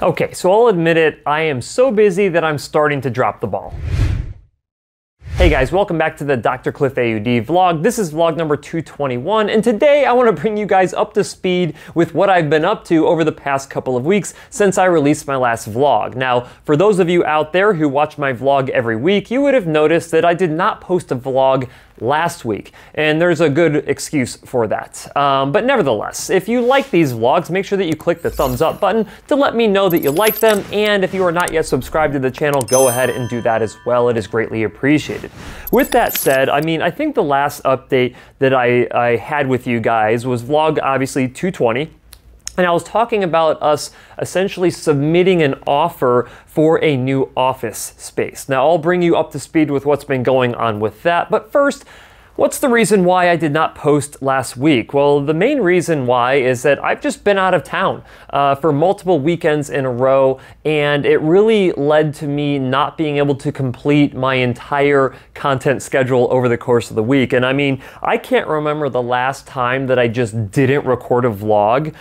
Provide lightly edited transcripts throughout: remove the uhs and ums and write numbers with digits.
Okay, so I'll admit it, I am so busy that I'm starting to drop the ball. Hey guys, welcome back to the DrCliffAuD vlog. This is vlog number 221, and today I want to bring you guys up to speed with what I've been up to over the past couple of weeks since I released my last vlog. Now, for those of you out there who watch my vlog every week, you would have noticed that I did not post a vlog last week, and there's a good excuse for that. But nevertheless, if you like these vlogs, make sure that you click the thumbs up button to let me know that you like them, and if you are not yet subscribed to the channel, go ahead and do that as well. It is greatly appreciated. With that said, I think the last update that I had with you guys was vlog obviously 220. And I was talking about us essentially submitting an offer for a new office space. Now, I'll bring you up to speed with what's been going on with that. But first, what's the reason why I did not post last week? Well, the main reason why is that I've just been out of town for multiple weekends in a row, and it really led to me not being able to complete my entire content schedule over the course of the week. And I mean, I can't remember the last time that I just didn't record a vlog.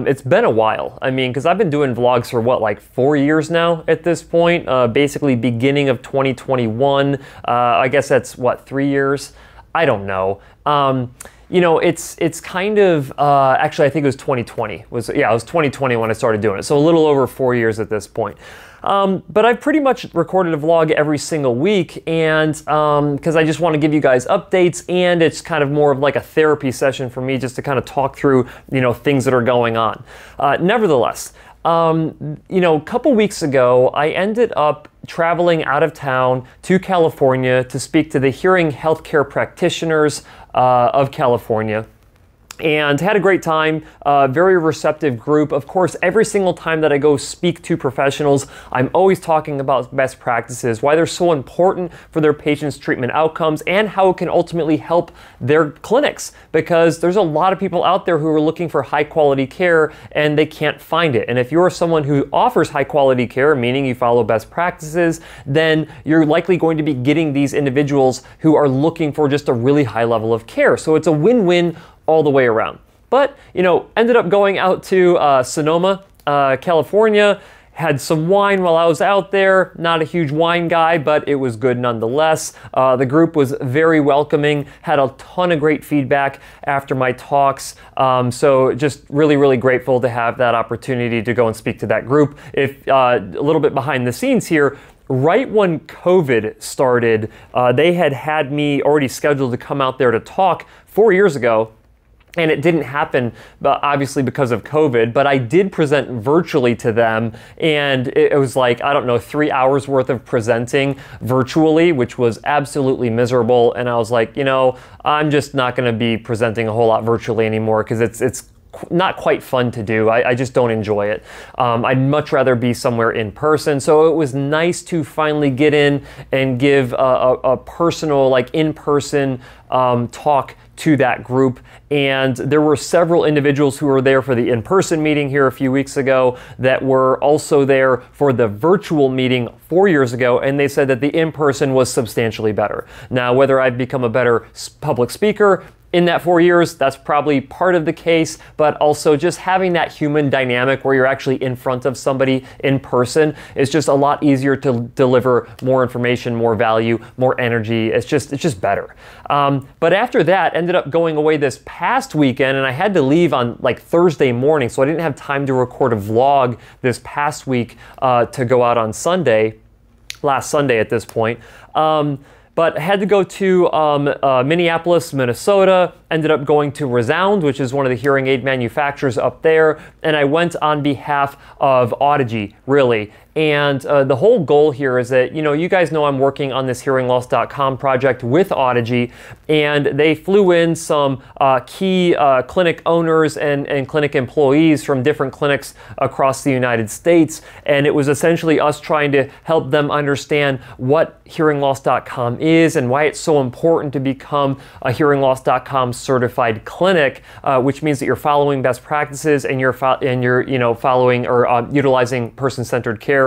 It's been a while. I mean, because I've been doing vlogs for what, like 4 years now at this point, basically beginning of 2021. I guess that's what, 3 years? I don't know. You know, it's kind of, actually I think it was 2020. It was 2020 when I started doing it. So a little over 4 years at this point. But I've pretty much recorded a vlog every single week, and because I just want to give you guys updates, and it's kind of more of like a therapy session for me just to kind of talk through, you know, things that are going on. Nevertheless, you know, a couple weeks ago, I ended up traveling out of town to California to speak to the hearing healthcare practitioners of California. And had a great time, very receptive group. Of course, every single time that I go speak to professionals, I'm always talking about best practices, why they're so important for their patients' treatment outcomes, and how it can ultimately help their clinics. Because there's a lot of people out there who are looking for high quality care and they can't find it. And if you're someone who offers high quality care, meaning you follow best practices, then you're likely going to be getting these individuals who are looking for just a really high level of care. So it's a win-win all the way around. But, you know, ended up going out to Sonoma, California, had some wine while I was out there. Not a huge wine guy, but it was good nonetheless. The group was very welcoming, had a ton of great feedback after my talks. So just really, really grateful to have that opportunity to go and speak to that group. If a little bit behind the scenes here, right when COVID started, they had me already scheduled to come out there to talk 4 years ago. And it didn't happen, obviously, because of COVID, but I did present virtually to them, and it was like, I don't know, 3 hours worth of presenting virtually, which was absolutely miserable. And I was like, you know, I'm just not going to be presenting a whole lot virtually anymore, because it's not quite fun to do. I just don't enjoy it. I'd much rather be somewhere in person. So it was nice to finally get in and give a personal, like in-person talk to that group. And there were several individuals who were there for the in-person meeting here a few weeks ago that were also there for the virtual meeting 4 years ago, and they said that the in-person was substantially better. Now, whether I've become a better public speaker in that 4 years, that's probably part of the case, but also just having that human dynamic where you're actually in front of somebody in person is just a lot easier to deliver more information, more value, more energy. It's just better. But after that, ended up going away this past weekend, and I had to leave on like Thursday morning, so I didn't have time to record a vlog this past week to go out on Sunday, last Sunday at this point. But I had to go to Minneapolis, Minnesota, ended up going to Resound, which is one of the hearing aid manufacturers up there, and I went on behalf of Audigy, really. And the whole goal here is that, you know, you guys know I'm working on this hearingloss.com project with Audigy, and they flew in some key clinic owners and clinic employees from different clinics across the United States, and it was essentially us trying to help them understand what hearingloss.com is and why it's so important to become a hearingloss.com certified clinic, which means that you're following best practices and you're following or utilizing person-centered care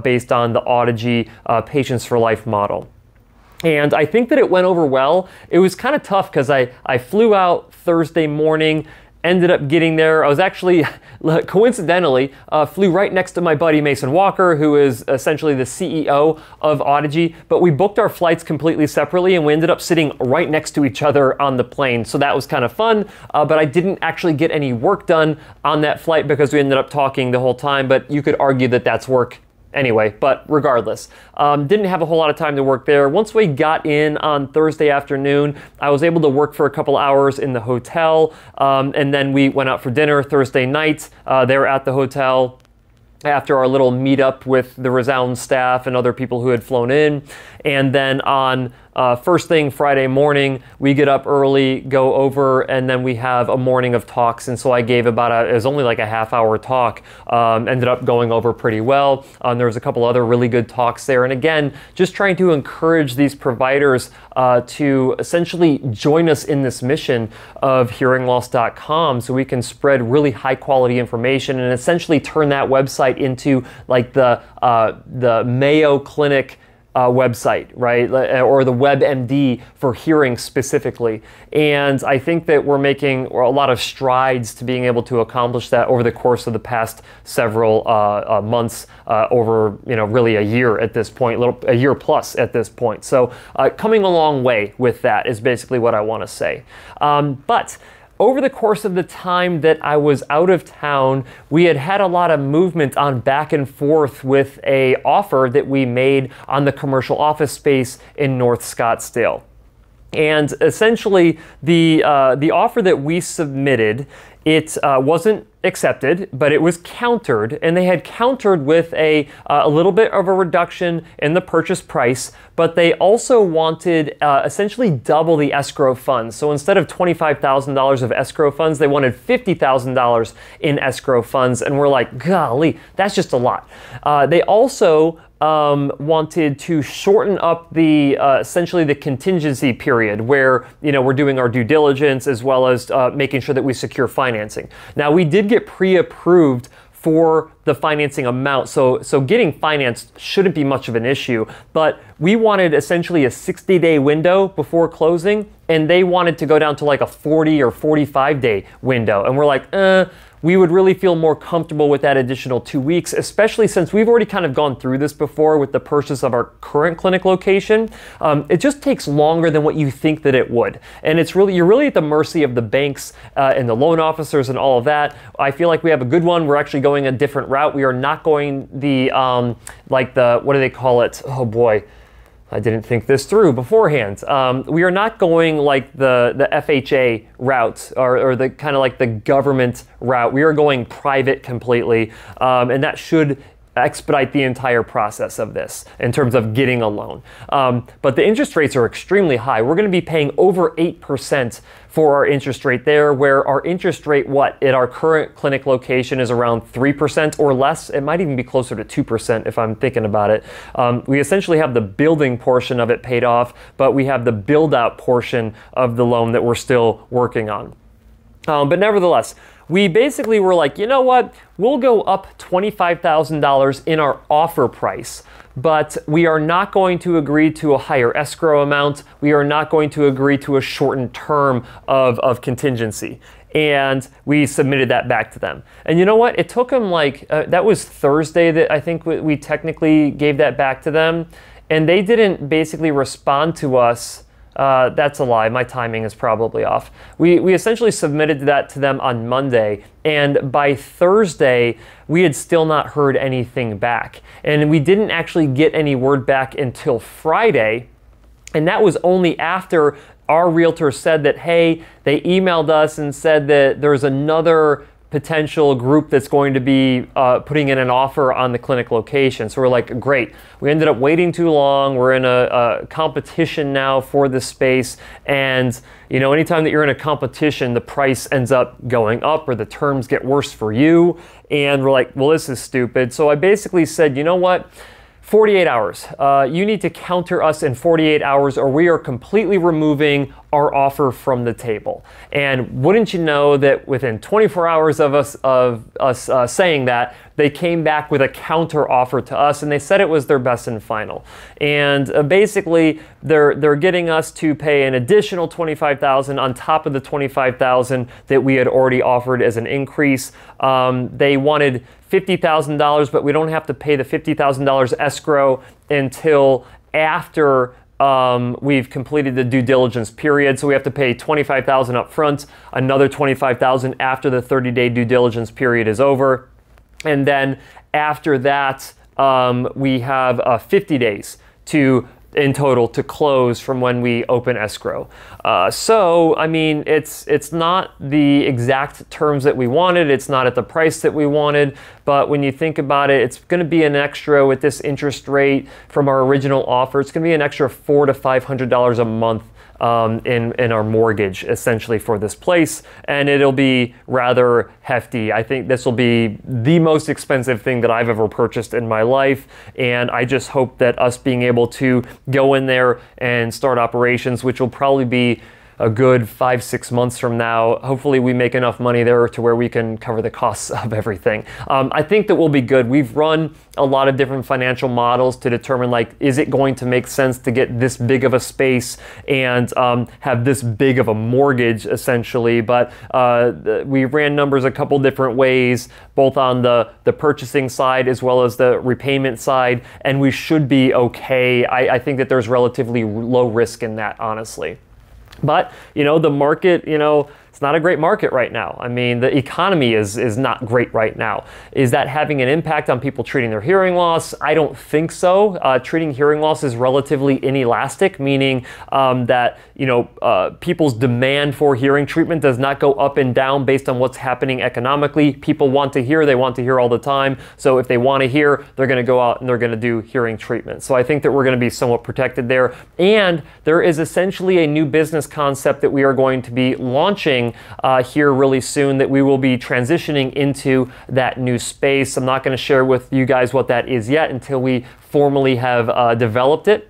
based on the Audigy Patients for Life model. And I think that it went over well. It was kind of tough because I flew out Thursday morning, ended up getting there. I was actually, coincidentally, flew right next to my buddy Mason Walker, who is essentially the CEO of Audigy, but we booked our flights completely separately and we ended up sitting right next to each other on the plane. So that was kind of fun, but I didn't actually get any work done on that flight because we ended up talking the whole time, but you could argue that that's work anyway, but regardless, didn't have a whole lot of time to work there. Once we got in on Thursday afternoon, I was able to work for a couple hours in the hotel, and then we went out for dinner Thursday night there at the hotel after our little meetup with the Resound staff and other people who had flown in. And then on first thing Friday morning, we get up early, go over, and then we have a morning of talks. And so I gave it was only like a half-hour talk, ended up going over pretty well. There was a couple other really good talks there. And again, just trying to encourage these providers to essentially join us in this mission of hearingloss.com so we can spread really high-quality information and essentially turn that website into like the Mayo Clinic website, right? Or the WebMD for hearing specifically. And I think that we're making a lot of strides to being able to accomplish that over the course of the past several months, over really a year at this point, a year plus at this point. So coming a long way with that is basically what I want to say. But over the course of the time that I was out of town, we had a lot of movement on back and forth with a offer that we made on the commercial office space in North Scottsdale. And essentially, the offer that we submitted, it wasn't accepted, but it was countered, and they had countered with a little bit of a reduction in the purchase price, but they also wanted essentially double the escrow funds. So instead of $25,000 of escrow funds, they wanted $50,000 in escrow funds, and we're like, golly, that's just a lot. They also wanted to shorten up the essentially the contingency period where we're doing our due diligence as well as making sure that we secure financing. Now we did get pre-approved for the financing amount, so getting financed shouldn't be much of an issue, but we wanted essentially a 60-day window before closing, and they wanted to go down to like a 40 or 45-day window, and we're like, we would really feel more comfortable with that additional 2 weeks, especially since we've already kind of gone through this before with the purchase of our current clinic location. It just takes longer than what you think that it would. And you're really at the mercy of the banks and the loan officers and all of that. I feel like we have a good one. We're actually going a different route. We are not going what do they call it? Oh boy. I didn't think this through beforehand. We are not going like the FHA route or the kind of like the government route. We are going private completely, and that should expedite the entire process of this in terms of getting a loan. But the interest rates are extremely high. We're going to be paying over 8% for our interest rate there, where our interest rate, at our current clinic location is around 3% or less. It might even be closer to 2% if I'm thinking about it. We essentially have the building portion of it paid off, but we have the build out portion of the loan that we're still working on. But nevertheless, we basically were like, you know what, we'll go up $25,000 in our offer price, but we are not going to agree to a higher escrow amount. We are not going to agree to a shortened term of contingency. And we submitted that back to them. And you know what? It took them that was Thursday that I think we technically gave that back to them. And they didn't basically respond to us. That's a lie. My timing is probably off. We essentially submitted that to them on Monday, and by Thursday, we had still not heard anything back. And we didn't actually get any word back until Friday, and that was only after our realtor said that, hey, they emailed us and said that there's another potential group that's going to be putting in an offer on the clinic location. So we're like, great. We ended up waiting too long. We're in a competition now for this space. And anytime that you're in a competition, the price ends up going up or the terms get worse for you. And we're like, well, this is stupid. So I basically said, you know what? 48 hours. You need to counter us in 48 hours or we are completely removing our offer from the table. And wouldn't you know that within 24 hours of us saying that, they came back with a counter offer to us, and they said it was their best and final. And basically, they're getting us to pay an additional $25,000 on top of the $25,000 that we had already offered as an increase. They wanted $50,000, but we don't have to pay the $50,000 escrow until after we've completed the due diligence period. So we have to pay $25,000 up front, another $25,000 after the 30-day due diligence period is over. And then after that, we have 50 days in total to close from when we open escrow. So, I mean, it's not the exact terms that we wanted. It's not at the price that we wanted. But when you think about it, it's going to be an extra with this interest rate from our original offer. It's going to be an extra $400 to $500 a month in our mortgage, essentially, for this place, and it'll be rather hefty. I think this will be the most expensive thing that I've ever purchased in my life, and I just hope that us being able to go in there and start operations, which will probably be a good 5-6 months from now, hopefully we make enough money there to where we can cover the costs of everything. I think that we'll be good. We've run a lot of different financial models to determine, like, is it going to make sense to get this big of a space and have this big of a mortgage, essentially. But we ran numbers a couple different ways, both on the purchasing side as well as the repayment side, and we should be okay. I think that there's relatively low risk in that, honestly. But, you know, the market, you know, it's not a great market right now. I mean, the economy is not great right now. Is that having an impact on people treating their hearing loss? I don't think so. Treating hearing loss is relatively inelastic, meaning that, you know, people's demand for hearing treatment does not go up and down based on what's happening economically. People want to hear, they want to hear all the time. So if they want to hear, they're going to go out and they're going to do hearing treatment. So I think that we're going to be somewhat protected there. And there is essentially a new business concept that we are going to be launching here really soon, that we will be transitioning into that new space. I'm not going to share with you guys what that is yet until we formally have developed it.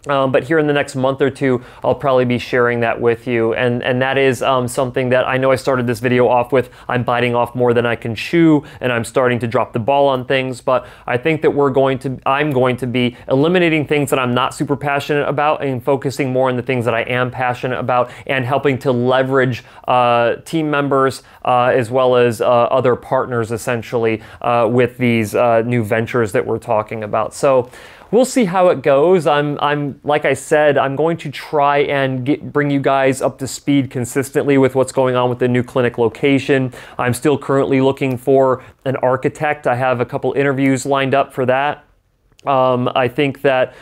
But here in the next month or two, I'll probably be sharing that with you. And that is something that I know I started this video off with. I'm biting off more than I can chew, and I'm starting to drop the ball on things. But I think that I'm going to be eliminating things that I'm not super passionate about and focusing more on the things that I am passionate about, and helping to leverage team members as well as other partners, essentially, with these new ventures that we're talking about. So we'll see how it goes. I'm like I said, I'm going to try and bring you guys up to speed consistently with what's going on with the new clinic location. I'm still currently looking for an architect. I have a couple interviews lined up for that. I think that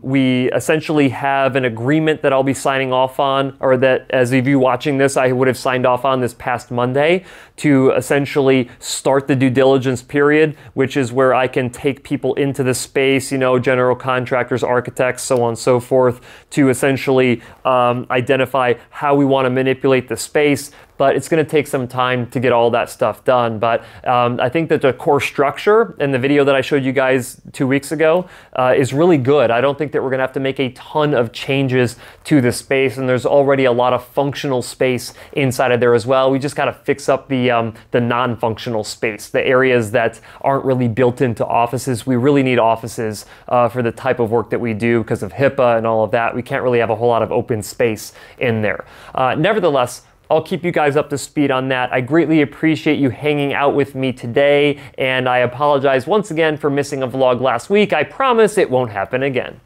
we essentially have an agreement that I'll be signing off on, or that as of you watching this, I would have signed off on this past Monday, to essentially start the due diligence period, which is where I can take people into the space, you know, general contractors, architects, so on and so forth, to essentially identify how we want to manipulate the space. But it's going to take some time to get all that stuff done. But I think that the core structure in the video that I showed you guys 2 weeks ago is really good. I don't think that we're going to have to make a ton of changes to the space, and there's already a lot of functional space inside of there as well. We just got to fix up the non-functional space, the areas that aren't really built into offices. We really need offices for the type of work that we do because of HIPAA and all of that. We can't really have a whole lot of open space in there. Nevertheless, I'll keep you guys up to speed on that. I greatly appreciate you hanging out with me today, and I apologize once again for missing a vlog last week. I promise it won't happen again.